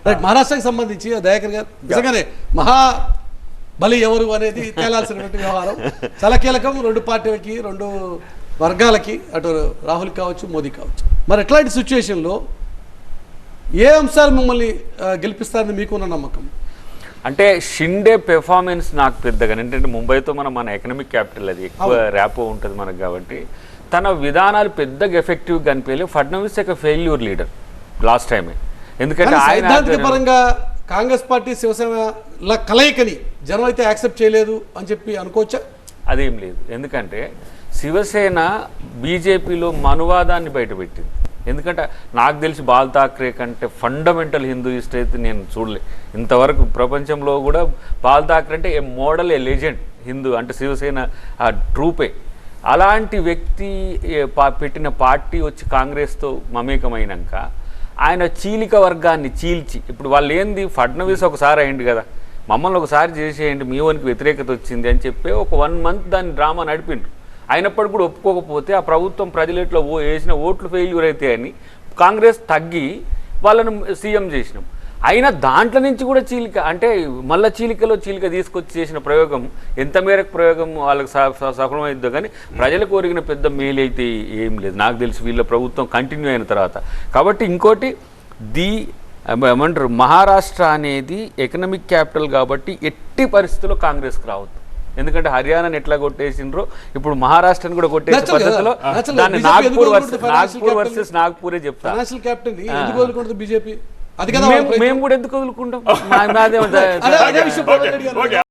Right, మహారాష్ట్రకి సంబంధించి దయాకర్ గారు నిజంగానే మహా బలి ఎవరు అనేది తేలాల్సినటువంటి వ్యవహారం చాలా కీలకం. రెండు పార్టీలకి, రెండు వర్గాలకి, అటు రాహుల్ కావచ్చు, మోదీ కావచ్చు. మరి ఎట్లాంటి సిచ్యువేషన్లో ఏ అంశాలు మిమ్మల్ని గెలిపిస్తారని మీకున్న నమ్మకం? అంటే షిండే పెర్ఫార్మెన్స్ నాకు పెద్దగా, ఏంటంటే ముంబైతో మన ఎకనామిక్ క్యాపిటల్, అది ఎక్కువ ర్యాపో ఉంటుంది మనకు. కాబట్టి తన విధానాలు పెద్దగా ఎఫెక్టివ్గా అనిపించలేదు. ఫడ్నవీస్ ఒక ఫెయిల్యూర్ లీడర్ లాస్ట్ టైమే. ఎందుకంటే సైద్ధాంతిక పరంగా కాంగ్రెస్ పార్టీ శివసేన కలయికని జనం అయితే యాక్సెప్ట్ చేయలేదు అని చెప్పి అనుకోవచ్చా? అదేం లేదు. ఎందుకంటే శివసేన బీజేపీలో మనువాదాన్ని బయటపెట్టింది. ఎందుకంటే నాకు తెలిసి బాల్ ఠాక్రే కంటే ఫండమెంటల్ హిందూయిస్ట్ అయితే నేను చూడలే ఇంతవరకు ప్రపంచంలో కూడా. బాల్ ఠాక్రే అంటే ఏ మోడల్, ఏ లెజెండ్ హిందూ, అంటే శివసేన ఆ ట్రూపే. అలాంటి వ్యక్తి పెట్టిన పార్టీ వచ్చి కాంగ్రెస్తో మమేకమైనాక ఆయన చీలిక వర్గాన్ని చీల్చి, ఇప్పుడు వాళ్ళు ఏంది, ఫడ్నవీస్ ఒకసారి అయింది కదా, మమ్మల్ని ఒకసారి చేసేయండి, మీ వానికి వ్యతిరేకత వచ్చింది అని చెప్పి ఒక 1 month దాన్ని డ్రామా నడిపిండ్రు. అయినప్పటికీ కూడా ఒప్పుకోకపోతే ఆ ప్రభుత్వం ప్రజలెట్లో వేసిన ఓట్లు ఫెయిల్యూర్ అయితే అని కాంగ్రెస్ తగ్గి వాళ్ళను సీఎం చేసినాం. అయినా దాంట్లో నుంచి కూడా చీలిక, అంటే మళ్ళీ చీలికలో చీలిక తీసుకొచ్చి చేసిన ప్రయోగం ఎంత మేరకు ప్రయోగం వాళ్ళకి సఫలమైందో కానీ ప్రజలకు ఒరిగిన పెద్ద మేలు అయితే ఏం లేదు నాకు తెలిసి వీళ్ళ ప్రభుత్వం కంటిన్యూ అయిన తర్వాత. కాబట్టి ఇంకోటి ఏమంటారు, మహారాష్ట్ర అనేది ఎకనామిక్ క్యాపిటల్ కాబట్టి ఎట్టి పరిస్థితుల్లో కాంగ్రెస్కి రావద్దు. ఎందుకంటే హర్యానాని ఎట్లా కొట్టేసిండ్రో ఇప్పుడు మహారాష్ట్రని కూడా కొట్టేసే పద్ధతిలో దాన్ని నాగ్పూర్ వర్సెస్ నాగ్పూరే చెప్తాను. మేము కూడా ఎందుకు వదులుకుంటాం?